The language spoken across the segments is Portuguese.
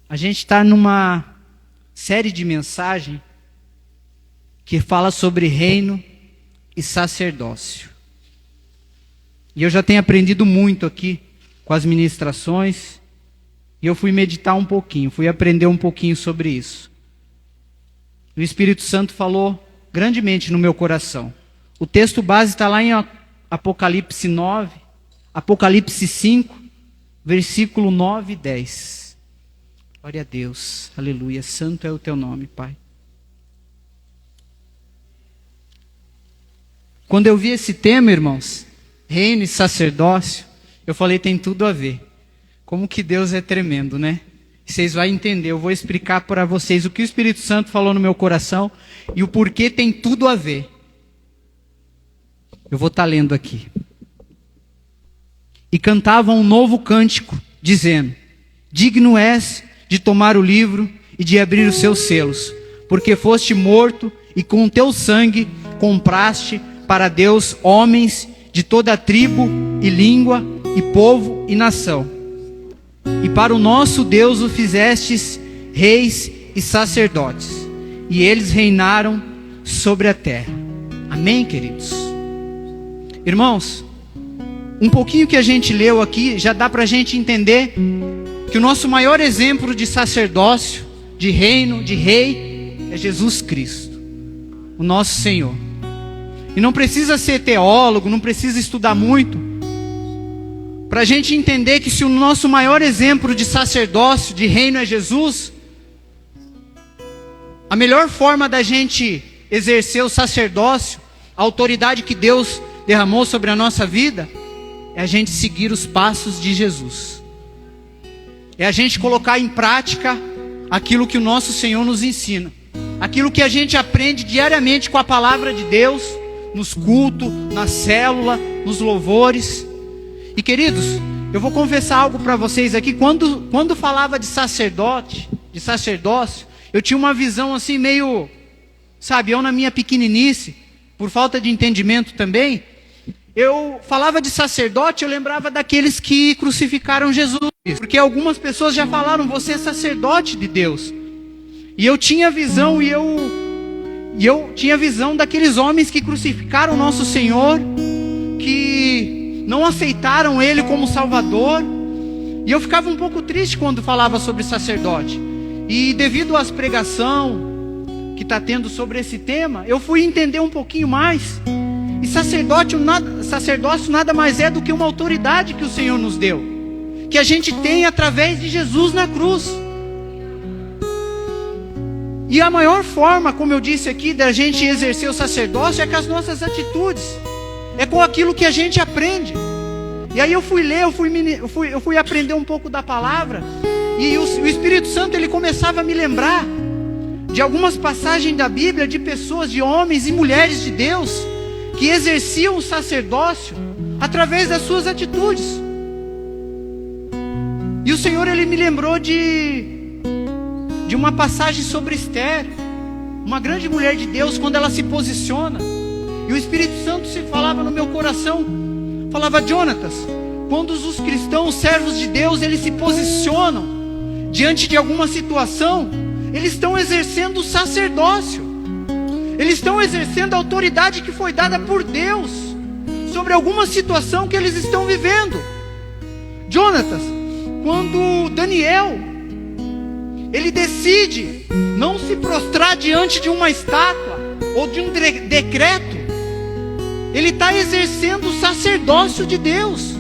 A gente está numa série de mensagem que fala sobre reino e sacerdócio. E eu já tenho aprendido muito aqui com as ministrações, e eu fui meditar um pouquinho, fui aprender um pouquinho sobre isso. O Espírito Santo falou grandemente no meu coração. O texto base está lá em Apocalipse 9, Apocalipse 5, versículo 9 e 10. Glória a Deus, aleluia, santo é o teu nome, Pai. Quando eu vi esse tema, irmãos, reino e sacerdócio, eu falei, tem tudo a ver. Como que Deus é tremendo, né? Vocês vão entender, eu vou explicar para vocês o que o Espírito Santo falou no meu coração e o porquê tem tudo a ver. Eu vou estar lendo aqui. E cantavam um novo cântico, dizendo, digno és de tomar o livro e de abrir os seus selos, porque foste morto e com o teu sangue compraste para Deus homens de toda a tribo e língua e povo e nação. E para o nosso Deus o fizestes reis e sacerdotes, e eles reinaram sobre a terra. Amém, queridos? Irmãos, um pouquinho que a gente leu aqui, já dá para a gente entender que o nosso maior exemplo de sacerdócio, de reino, de rei, é Jesus Cristo, o nosso Senhor. E não precisa ser teólogo, não precisa estudar muito, para a gente entender que se o nosso maior exemplo de sacerdócio, de reino é Jesus, a melhor forma da gente exercer o sacerdócio, a autoridade que Deus derramou sobre a nossa vida, é a gente seguir os passos de Jesus. É a gente colocar em prática aquilo que o nosso Senhor nos ensina. Aquilo que a gente aprende diariamente com a palavra de Deus, nos cultos, na célula, nos louvores. E queridos, eu vou confessar algo para vocês aqui. Quando falava de sacerdote, de sacerdócio, eu tinha uma visão assim meio, sabe, eu na minha pequeninice, por falta de entendimento também, eu falava de sacerdote, eu lembrava daqueles que crucificaram Jesus. Porque algumas pessoas já falaram, você é sacerdote de Deus. E eu tinha visão, e eu tinha visão daqueles homens que crucificaram o nosso Senhor, que não aceitaram Ele como Salvador. E eu ficava um pouco triste quando falava sobre sacerdote. E devido às pregações que está tendo sobre esse tema, eu fui entender um pouquinho mais. E sacerdócio nada mais é do que uma autoridade que o Senhor nos deu, que a gente tem através de Jesus na cruz. E a maior forma, como eu disse aqui, da gente exercer o sacerdócio é com as nossas atitudes, é com aquilo que a gente aprende. E aí eu fui ler, eu fui aprender um pouco da palavra, e o Espírito Santo ele começava a me lembrar de algumas passagens da Bíblia, de pessoas, de homens e mulheres de Deus, que exerciam o sacerdócio através das suas atitudes. E o Senhor ele me lembrou de uma passagem sobre Esther, uma grande mulher de Deus, quando ela se posiciona. E o Espírito Santo se falava no meu coração, falava, Jonatas, quando os cristãos, servos de Deus, eles se posicionam diante de alguma situação, eles estão exercendo o sacerdócio. Eles estão exercendo a autoridade que foi dada por Deus sobre alguma situação que eles estão vivendo. Jonatas, quando Daniel ele decide não se prostrar diante de uma estátua ou de um decreto, ele está exercendo o sacerdócio de Deus,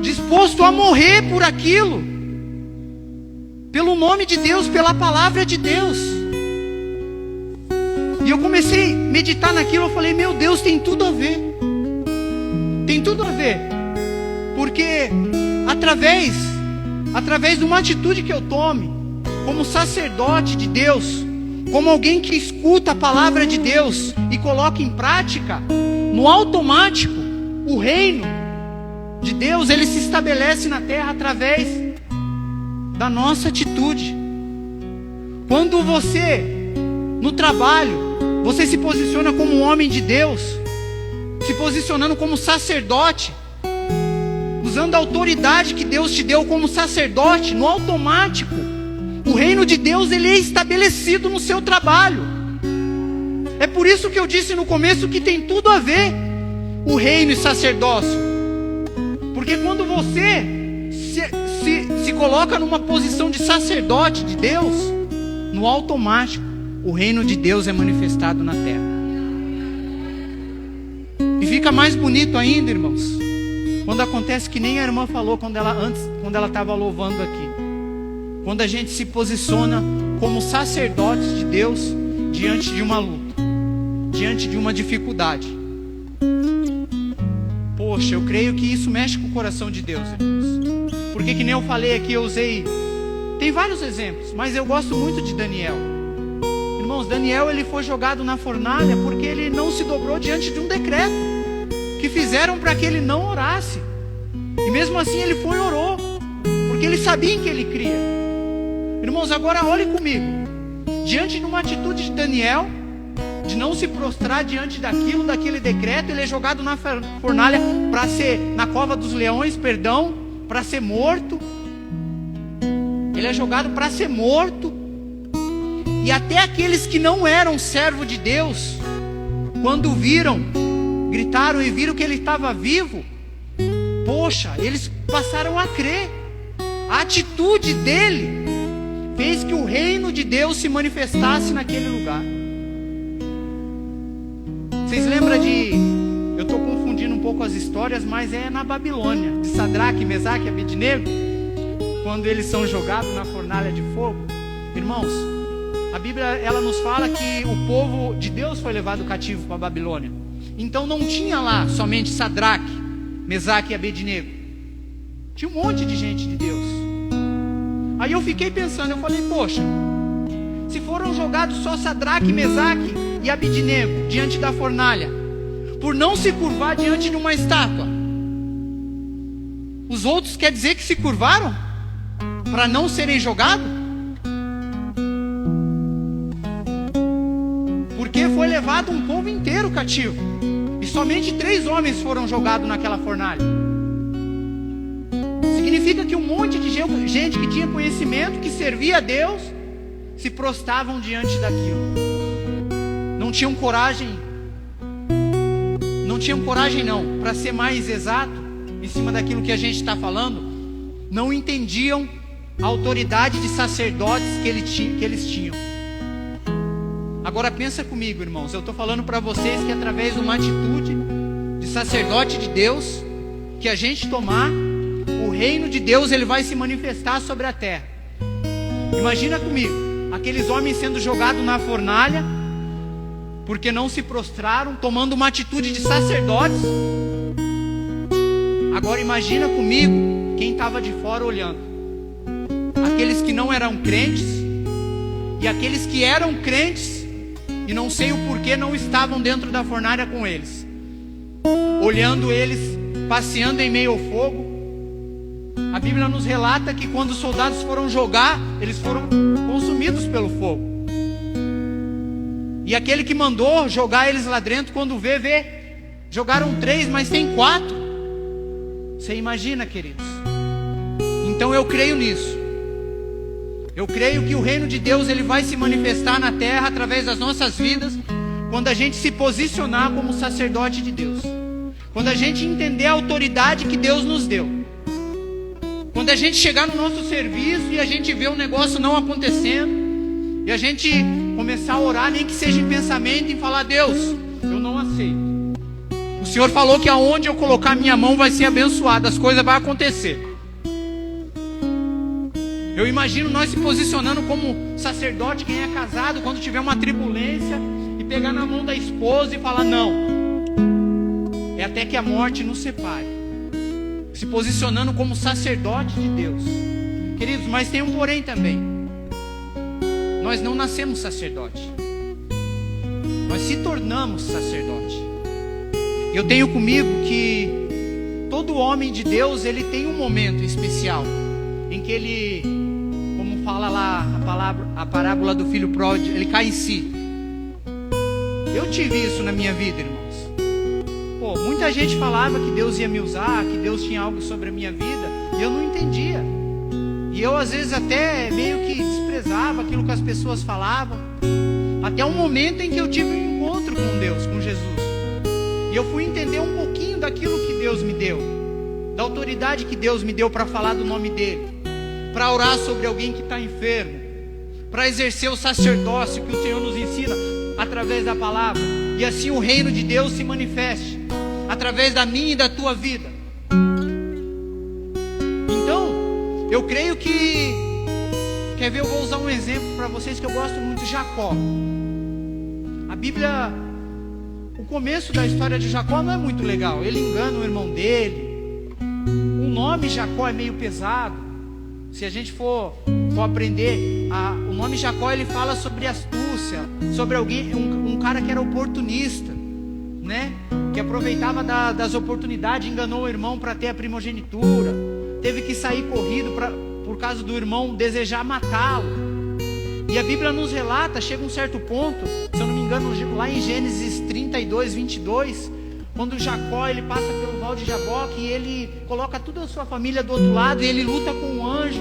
disposto a morrer por aquilo, pelo nome de Deus, pela palavra de Deus. E eu comecei a meditar naquilo, eu falei, meu Deus, tem tudo a ver. Tem tudo a ver. Porque através de uma atitude que eu tome, como sacerdote de Deus, como alguém que escuta a palavra de Deus e coloca em prática, no automático, o reino de Deus, ele se estabelece na terra através da nossa atitude. Quando você, no trabalho, você se posiciona como um homem de Deus, se posicionando como sacerdote, nos usando a autoridade que Deus te deu como sacerdote, no automático, o reino de Deus ele é estabelecido no seu trabalho. É por isso que eu disse no começo que tem tudo a ver o reino e sacerdócio. Porque quando você se coloca numa posição de sacerdote de Deus, no automático, o reino de Deus é manifestado na terra. E fica mais bonito ainda, irmãos, quando acontece que nem a irmã falou quando ela estava louvando aqui. Quando a gente se posiciona como sacerdotes de Deus diante de uma luta, diante de uma dificuldade. Poxa, eu creio que isso mexe com o coração de Deus, irmãos. Porque que nem eu falei aqui, eu usei... Tem vários exemplos, mas eu gosto muito de Daniel. Irmãos, Daniel ele foi jogado na fornalha porque ele não se dobrou diante de um decreto que fizeram para que ele não orasse. E mesmo assim ele foi e orou, porque ele sabia em que ele cria. Irmãos, agora olhe comigo. Diante de uma atitude de Daniel, de não se prostrar diante daquele decreto, ele é jogado na fornalha para ser, na cova dos leões, perdão, para ser morto. Ele é jogado para ser morto. E até aqueles que não eram servo de Deus, quando viram, gritaram e viram que ele estava vivo, poxa, eles passaram a crer. A atitude dele fez que o reino de Deus se manifestasse naquele lugar. Vocês lembram de... Eu estou confundindo um pouco as histórias, mas é na Babilônia, de Sadraque, Mesaque e Abednego, quando eles são jogados na fornalha de fogo. Irmãos, a Bíblia ela nos fala que o povo de Deus foi levado cativo para a Babilônia. Então não tinha lá somente Sadraque, Mesaque e Abednego. Tinha um monte de gente de Deus. Aí eu fiquei pensando, eu falei, poxa, se foram jogados só Sadraque, Mesaque e Abednego diante da fornalha, por não se curvar diante de uma estátua, os outros quer dizer que se curvaram para não serem jogados? Porque foi levado um povo inteiro cativo, e somente 3 homens foram jogados naquela fornalha. Significa que um monte de gente que tinha conhecimento, que servia a Deus, se prostravam diante daquilo. Não tinham coragem, para ser mais exato, em cima daquilo que a gente está falando, não entendiam a autoridade de sacerdotes que eles tinham. Agora pensa comigo, irmãos, eu estou falando para vocês que através de uma atitude de sacerdote de Deus, que a gente tomar, o reino de Deus ele vai se manifestar sobre a terra. Imagina comigo, aqueles homens sendo jogados na fornalha, porque não se prostraram, tomando uma atitude de sacerdotes. Agora imagina comigo, quem estava de fora olhando, aqueles que não eram crentes, e aqueles que eram crentes, e não sei o porquê não estavam dentro da fornalha com eles, olhando eles passeando em meio ao fogo. A Bíblia nos relata que quando os soldados foram jogar, eles foram consumidos pelo fogo. E aquele que mandou jogar eles lá dentro, quando vê, jogaram 3, mas tem 4. Você imagina, queridos? Então eu creio nisso. Eu creio que o reino de Deus ele vai se manifestar na terra através das nossas vidas, quando a gente se posicionar como sacerdote de Deus, quando a gente entender a autoridade que Deus nos deu, quando a gente chegar no nosso serviço e a gente vê o negócio não acontecendo, e a gente começar a orar, nem que seja em pensamento, e falar: Deus, eu não aceito. O Senhor falou que aonde eu colocar a minha mão vai ser abençoado, as coisas vão acontecer. Eu imagino nós se posicionando como sacerdote, quem é casado, quando tiver uma turbulência, e pegar na mão da esposa e falar: não, é até que a morte nos separe. Se posicionando como sacerdote de Deus. Queridos, mas tem um porém também. Nós não nascemos sacerdote, nós se tornamos sacerdote. Eu tenho comigo que todo homem de Deus, ele tem um momento especial em que ele, como fala lá a parábola do filho pródigo, ele cai em si. Eu tive isso na minha vida, irmãos. muita gente falava que Deus ia me usar, que Deus tinha algo sobre a minha vida, e eu não entendia. E eu às vezes até meio que desprezava aquilo que as pessoas falavam, até um momento em que eu tive um encontro com Deus, com Jesus. E eu fui entender um pouquinho daquilo que Deus me deu, da autoridade que Deus me deu para falar do nome dEle, para orar sobre alguém que está enfermo, para exercer o sacerdócio que o Senhor nos ensina através da palavra, e assim o reino de Deus se manifeste através da minha e da tua vida. Então, eu creio que, quer ver, eu vou usar um exemplo para vocês que eu gosto muito, Jacó. A Bíblia, o começo da história de Jacó não é muito legal. Ele engana o irmão dele. O nome Jacó é meio pesado. Se a gente for aprender, o nome Jacó, ele fala sobre astúcia, sobre alguém, um cara que era oportunista, né? Que aproveitava das oportunidades, enganou o irmão para ter a primogenitura, teve que sair corrido por causa do irmão desejar matá-lo. E a Bíblia nos relata, chega um certo ponto, se eu não me engano, lá em Gênesis 32, 22, quando Jacó ele passa pelo Val de Jaboque e ele coloca toda a sua família do outro lado e ele luta com um anjo.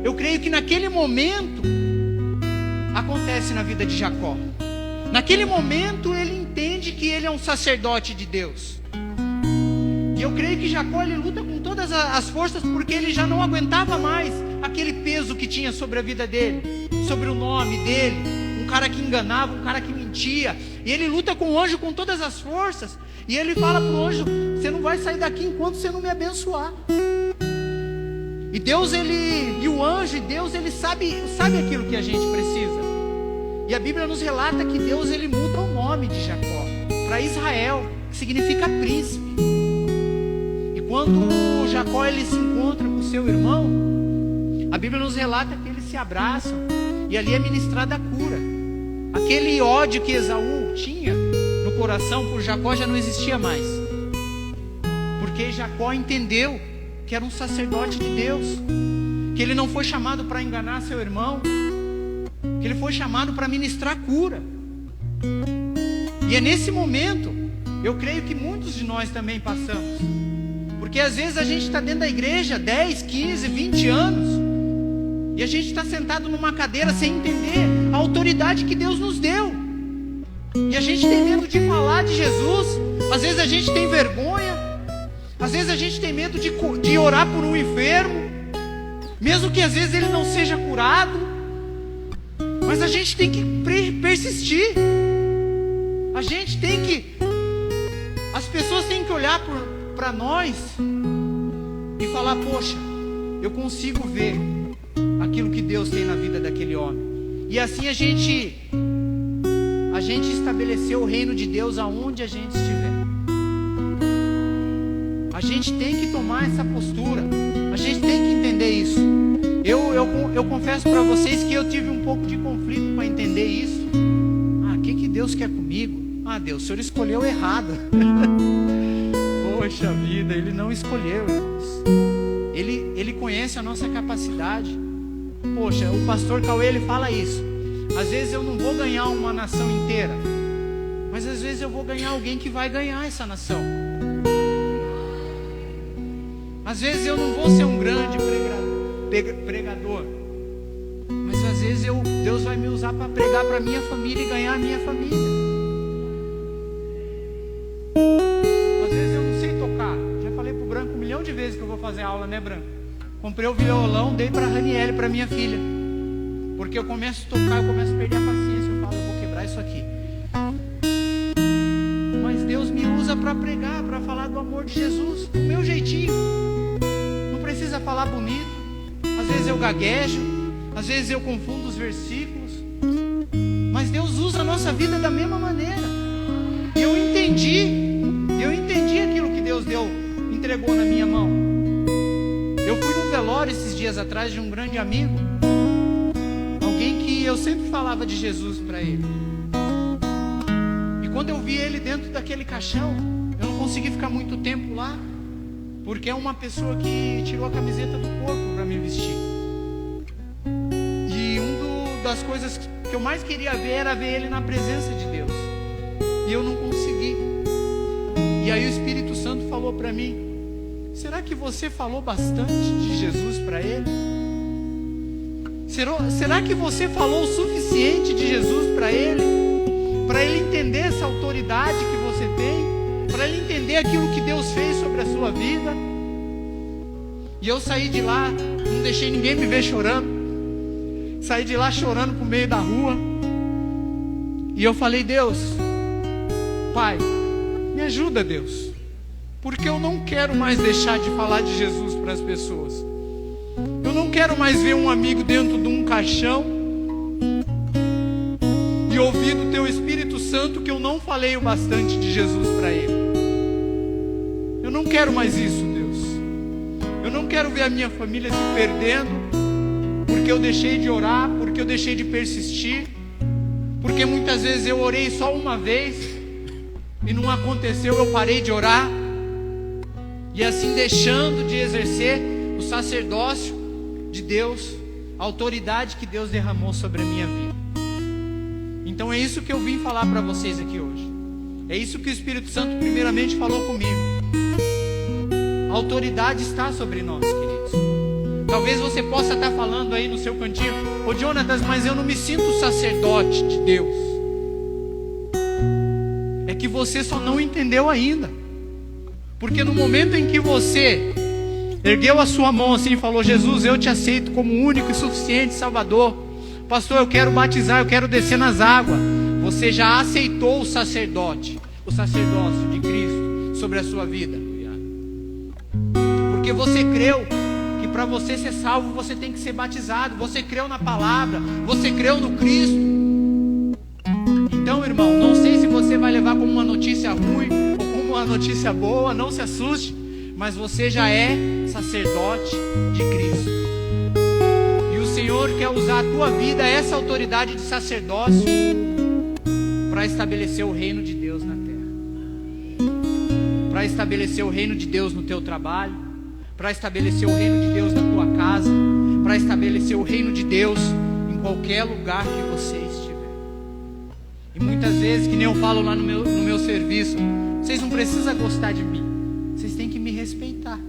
Eu creio que naquele momento acontece na vida de Jacó. Naquele momento ele entende que ele é um sacerdote de Deus. E eu creio que Jacó ele luta com todas as forças, porque ele já não aguentava mais aquele peso que tinha sobre a vida dele, sobre o nome dele, um cara que enganava, um cara que mentia. E ele luta com o anjo com todas as forças. E ele fala para o anjo: você não vai sair daqui enquanto você não me abençoar. E Deus, e o anjo, e Deus, ele sabe aquilo que a gente precisa. E a Bíblia nos relata que Deus, ele muda o nome de Jacó para Israel, que significa príncipe. E quando Jacó, ele se encontra com seu irmão, a Bíblia nos relata que eles se abraçam, e ali é ministrada a cura. Aquele ódio que Esaú tinha no coração por Jacó já não existia mais, porque Jacó entendeu que era um sacerdote de Deus, que ele não foi chamado para enganar seu irmão, que ele foi chamado para ministrar cura. E é nesse momento, eu creio que muitos de nós também passamos, porque às vezes a gente está dentro da igreja 10, 15, 20 anos, e a gente está sentado numa cadeira sem entender a autoridade que Deus nos deu. E a gente tem medo de falar de Jesus. Às vezes a gente tem vergonha. Às vezes a gente tem medo de orar por um enfermo, mesmo que às vezes ele não seja curado. Mas a gente tem que persistir. A gente tem que... As pessoas têm que olhar para nós e falar: poxa, eu consigo ver aquilo que Deus tem na vida daquele homem. E assim a gente estabeleceu o reino de Deus aonde a gente estiver. A gente tem que tomar essa postura. A gente tem que entender isso. Eu confesso para vocês que eu tive um pouco de conflito para entender isso. O que Deus quer comigo? Deus, o Senhor escolheu errado. Poxa vida, Ele não escolheu, irmãos. Ele conhece a nossa capacidade. Poxa, o pastor Cauê, ele fala isso. Às vezes eu não vou ganhar uma nação inteira, mas às vezes eu vou ganhar alguém que vai ganhar essa nação. Às vezes eu não vou ser um grande pregador, mas às vezes Deus vai me usar para pregar para minha família e ganhar a minha família. Às vezes eu não sei tocar. Já falei pro Branco 1 milhão de vezes que eu vou fazer aula, né, Branco? Comprei o violão, dei para a Raniele, para minha filha, porque eu começo a tocar, eu começo a perder a paciência. Eu falo: eu vou quebrar isso aqui. Mas Deus me usa para pregar, para falar do amor de Jesus, do meu jeitinho. Não precisa falar bonito. Às vezes eu gaguejo, às vezes eu confundo os versículos, mas Deus usa a nossa vida da mesma maneira. E eu entendi aquilo que Deus entregou na minha mão. Eu fui num velório esses dias atrás de um grande amigo, alguém que eu sempre falava de Jesus para ele. E quando eu vi ele dentro daquele caixão, eu não consegui ficar muito tempo lá, porque é uma pessoa que tirou a camiseta do corpo para me vestir. E das coisas que eu mais queria ver era ver ele na presença de Deus, e eu não consegui. E aí o Espírito Santo falou para mim: será que você falou bastante de Jesus para ele? Será que você falou o suficiente de Jesus para ele entender essa autoridade que você tem, para ele entender aquilo que Deus fez sobre a sua vida? E eu saí de lá, não deixei ninguém me ver chorando, saí de lá chorando pro meio da rua, e eu falei: Deus, Pai, me ajuda, Deus, porque eu não quero mais deixar de falar de Jesus para as pessoas. Eu não quero mais ver um amigo dentro de um caixão e ouvir do Teu Espírito Santo que eu não falei o bastante de Jesus para ele. Eu não quero mais isso, Deus. Eu não quero ver a minha família se perdendo porque eu deixei de orar, porque eu deixei de persistir, porque muitas vezes eu orei só uma vez e não aconteceu, eu parei de orar, e assim deixando de exercer o sacerdócio de Deus, a autoridade que Deus derramou sobre a minha vida. Então é isso que eu vim falar para vocês aqui hoje. É isso que o Espírito Santo primeiramente falou comigo. A autoridade está sobre nós, queridos. Talvez você possa estar falando aí no seu cantinho: ô Jonatas, mas eu não me sinto sacerdote de Deus. É que você só não entendeu ainda. Porque no momento em que você ergueu a sua mão assim e falou: Jesus, eu te aceito como único e suficiente Salvador. Pastor, eu quero batizar, eu quero descer nas águas. Você já aceitou o sacerdócio de Cristo sobre a sua vida. Porque você creu que para você ser salvo você tem que ser batizado. Você creu na palavra, você creu no Cristo. Então, irmão, não sei se você vai levar como uma notícia ruim ou como uma notícia boa, não se assuste, mas você já é sacerdote de Cristo. E o Senhor quer usar a tua vida, essa autoridade de sacerdócio, para estabelecer o reino de Deus na terra, para estabelecer o reino de Deus no teu trabalho, para estabelecer o reino de Deus na tua casa, para estabelecer o reino de Deus em qualquer lugar que você estiver. E muitas vezes, que nem eu falo lá no meu serviço, vocês não precisam gostar de mim, vocês têm que me respeitar.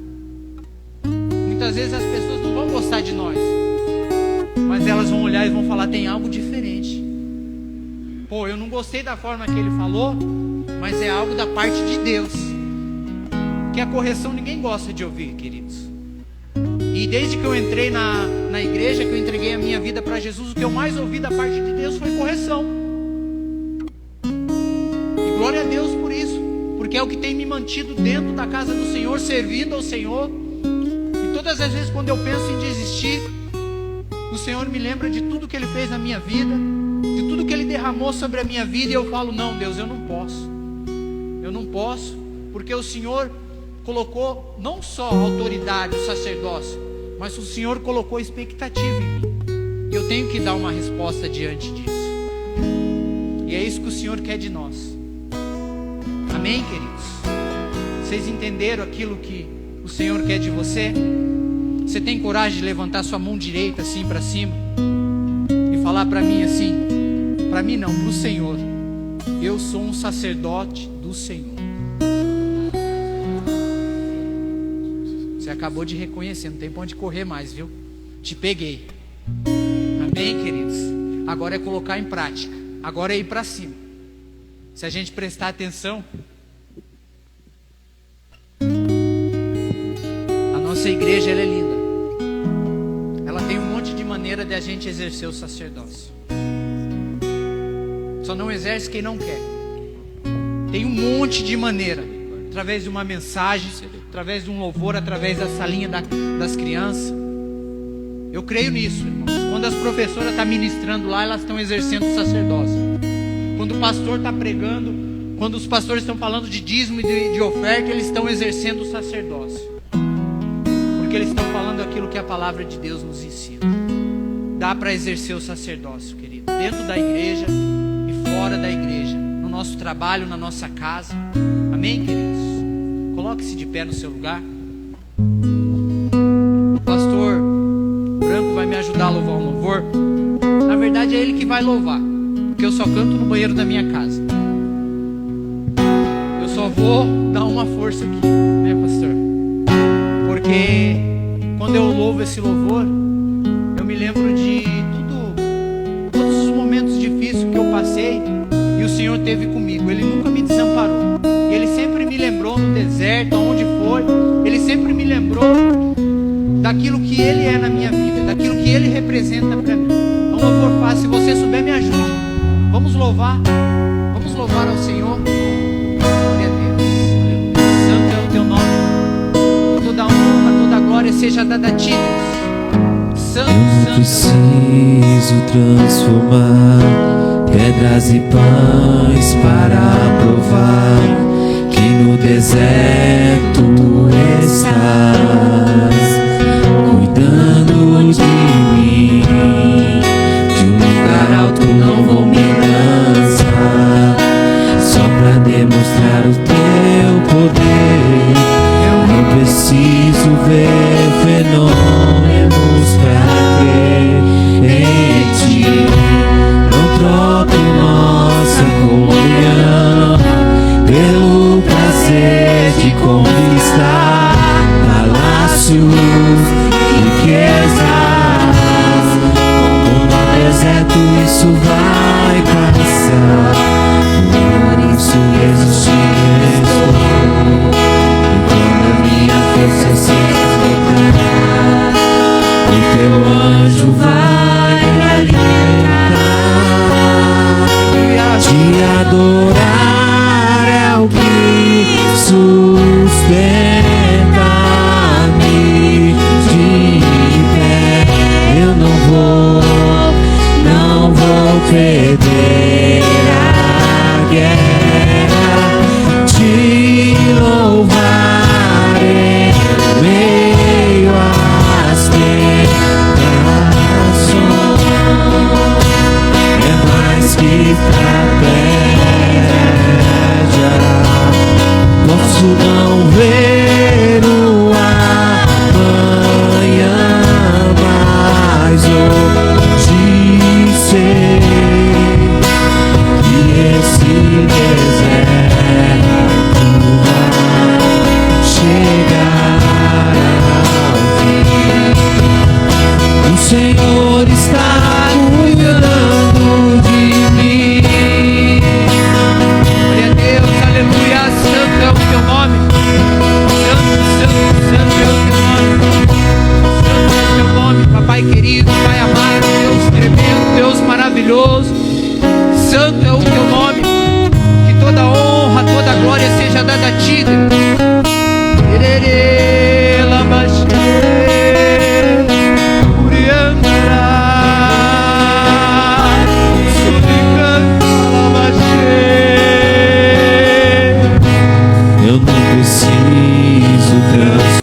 Muitas vezes as pessoas não vão gostar de nós, mas elas vão olhar e vão falar: tem algo diferente. Pô, eu não gostei da forma que ele falou, mas é algo da parte de Deus. Que a correção ninguém gosta de ouvir, queridos. E desde que eu entrei na igreja, que eu entreguei a minha vida para Jesus, o que eu mais ouvi da parte de Deus foi correção. E glória a Deus por isso, porque é o que tem me mantido dentro da casa do Senhor, servindo ao Senhor. E todas as vezes quando eu penso em desistir, o Senhor me lembra de tudo que Ele fez na minha vida, de tudo que Ele derramou sobre a minha vida, e eu falo: não, Deus, eu não posso, porque o Senhor colocou não só a autoridade, o sacerdócio, mas o Senhor colocou expectativa em mim, e eu tenho que dar uma resposta diante disso. E é isso que o Senhor quer de nós. Amém, queridos? Vocês entenderam aquilo que o Senhor quer de você? Você tem coragem de levantar sua mão direita assim para cima e falar para mim assim, para mim não, para o Senhor: eu sou um sacerdote do Senhor. Você acabou de reconhecer, não tem pra onde correr mais, viu? Te peguei. Amém, queridos? Agora é colocar em prática, agora é ir para cima. Se a gente prestar atenção, a nossa igreja, ela é linda. Ela tem um monte de maneira de a gente exercer o sacerdócio. Só não exerce quem não quer. Tem um monte de maneira. Através de uma mensagem, através de um louvor, através da salinha das crianças. Eu creio nisso, irmãos. Quando as professoras estão ministrando lá, elas estão exercendo o sacerdócio. Quando o pastor está pregando, quando os pastores estão falando de dízimo e de oferta, eles estão exercendo o sacerdócio, porque eles estão falando aquilo que a palavra de Deus nos ensina. Dá para exercer o sacerdócio, querido, dentro da igreja e fora da igreja, no nosso trabalho, na nossa casa. Amém, queridos? Coloque-se de pé no seu lugar. O pastor Branco vai me ajudar a louvar um louvor. Na verdade é ele que vai louvar, porque eu só canto no banheiro da minha casa. Eu só só vou dar uma força aqui, né, pastor? Porque quando eu louvo esse louvor, eu me lembro de todos os momentos difíceis que eu passei e o Senhor teve comigo. Ele nunca me desamparou. E Ele sempre me lembrou no deserto, aonde foi. Ele sempre me lembrou daquilo que Ele é na minha vida, daquilo que Ele representa para mim. É um louvor fácil. Se você souber, me ajude. Vamos louvar ao Senhor. Glória a Deus. Santo é o teu nome. Toda honra, toda glória seja dada a ti, Deus. Santo, eu não preciso transformar pedras e pães para provar que no deserto tu estás cuidando de mim. De um lugar alto não vou me lançar, só pra demonstrar o teu poder. Eu não preciso ver fenômenos pra crer em ti. Não troco nossa comunhão pelo prazer de conquistar palácios, riquezas. Como no deserto isso vai passar, por isso resistir estou. E quando a minha força se esgotar, o teu anjo vai me alimentar. Te adorar é o que sustenta-me de pé. Eu não vou perder a guerra. Te louvarei meio às tentações. É mais que tragédia. Posso não ver o amanhã, mas hoje sei que esse deserto vai chegar ao fim. O Senhor está cuidando de mim. glória a Deus, aleluia. Santo é o teu nome. Santo é o teu nome. Santo é o teu nome, papai querido, pai amado, Deus tremendo, Deus maravilhoso. Santo é o teu nome. Que toda honra, toda glória seja dada a ti, Deus. Ererê, labaxê, uriandra, suricanta, labaxê. Eu não preciso transformar.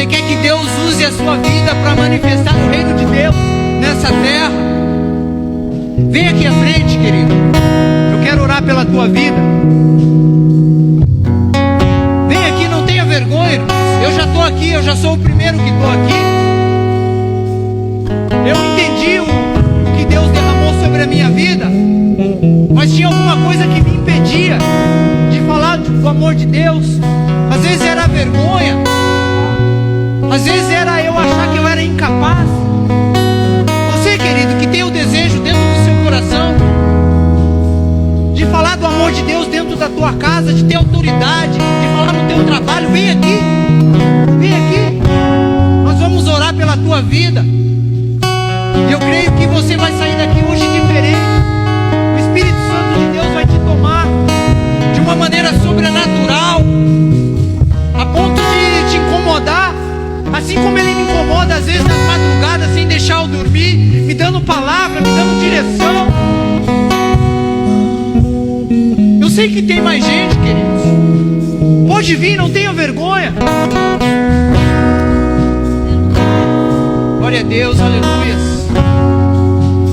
Você quer que Deus use a sua vida para manifestar o reino de Deus nessa terra? Vem aqui à frente, querido. Eu quero orar pela tua vida. Vem aqui, não tenha vergonha, irmãos. Eu já estou aqui, eu já sou o primeiro que estou aqui. Eu entendi o que Deus derramou sobre a minha vida, mas tinha alguma coisa que me impedia de falar do amor de Deus. Às vezes era a vergonha, às vezes era eu achar que eu era incapaz. Você, querido, que tem o desejo dentro do seu coração de falar do amor de Deus dentro da tua casa, de ter autoridade, de falar no teu trabalho, vem aqui. Vem aqui. Nós vamos orar pela tua vida. E eu creio que você vai sair daqui hoje diferente. O Espírito Santo de Deus vai te tomar de uma maneira sobrenatural, a ponto de te incomodar, assim como Ele me incomoda às vezes nas madrugadas, sem deixar eu dormir, me dando palavra, me dando direção. Eu sei que tem mais gente, queridos. Pode vir, não tenha vergonha. Glória a Deus, aleluia.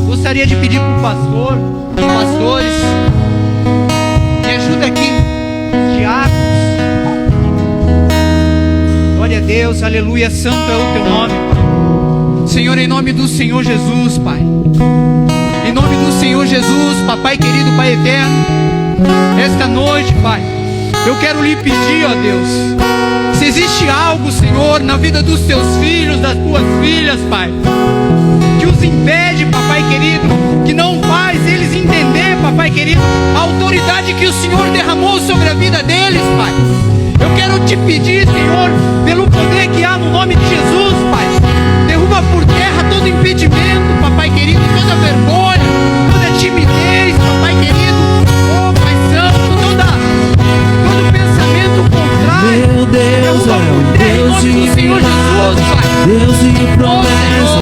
Gostaria de pedir para o pastor, os pastores, me ajuda aqui, diáconos. Glória a Deus, aleluia, santo é o teu nome, Pai. Senhor, em nome do Senhor Jesus, Pai. Em nome do Senhor Jesus, Papai querido, Pai eterno. Esta noite, Pai, eu quero lhe pedir, ó Deus, se existe algo, Senhor, na vida dos teus filhos, das tuas filhas, Pai, que os impede, Papai querido, que não faz eles entender, Papai querido, a autoridade que o Senhor derramou sobre a vida deles, Pai. Eu quero te pedir, Senhor, pelo poder que há no nome de Jesus, Pai, derruba por terra todo impedimento, Papai querido, toda vergonha, toda timidez, Papai querido, oh Pai Santo, todo pensamento contrário. Meu Deus é um Deus de Senhor Jesus, Pai. Deus de promessa.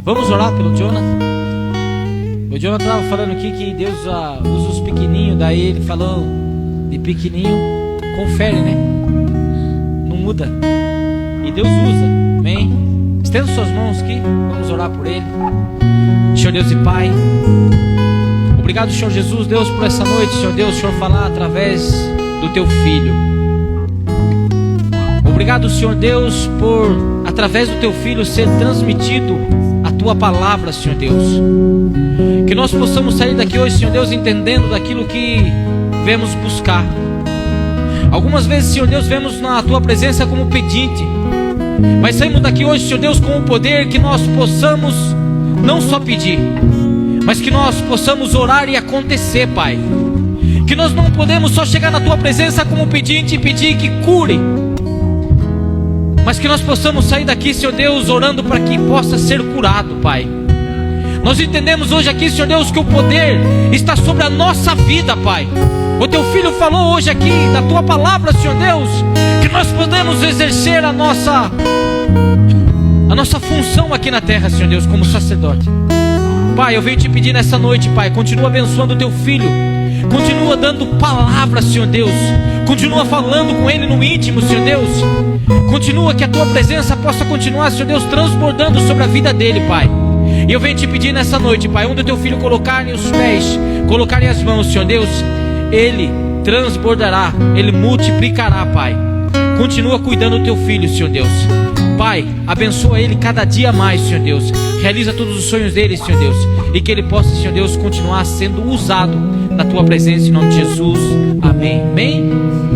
Vamos orar pelo Jonathan. O Jonathan estava falando aqui que Deus usa os pequenininhos. Daí ele falou de pequenininho, confere, né? Não muda. E Deus usa, amém? Estenda suas mãos aqui, vamos orar por ele. Senhor Deus e Pai, obrigado, Senhor Jesus, Deus, por essa noite, Senhor Deus, Senhor, falar através do Teu Filho. Obrigado, Senhor Deus, por, através do Teu Filho, ser transmitido a Tua palavra, Senhor Deus. Que nós possamos sair daqui hoje, Senhor Deus, entendendo daquilo que vemos buscar. Algumas vezes, Senhor Deus, vemos na Tua presença como pedinte, mas saímos daqui hoje, Senhor Deus, com o poder que nós possamos não só pedir, mas que nós possamos orar e acontecer, Pai. Que nós não podemos só chegar na Tua presença como pedinte e pedir que cure, mas que nós possamos sair daqui, Senhor Deus, orando para que possa ser curado, Pai. Nós entendemos hoje aqui, Senhor Deus, que o poder está sobre a nossa vida, Pai. O Teu Filho falou hoje aqui da Tua palavra, Senhor Deus, que nós podemos exercer a nossa função aqui na terra, Senhor Deus, como sacerdote. Pai, eu venho te pedir nessa noite, Pai, continua abençoando o Teu Filho, continua dando palavras, Senhor Deus, continua falando com ele no íntimo, Senhor Deus, continua que a Tua presença possa continuar, Senhor Deus, transbordando sobre a vida dele, Pai. E eu venho te pedir nessa noite, Pai, onde o teu filho colocarem os pés, colocarem as mãos, Senhor Deus, ele transbordará, ele multiplicará, Pai. Continua cuidando do teu filho, Senhor Deus. Pai, abençoa ele cada dia mais, Senhor Deus. Realiza todos os sonhos dele, Senhor Deus. E que ele possa, Senhor Deus, continuar sendo usado na tua presença, em nome de Jesus. Amém. Amém.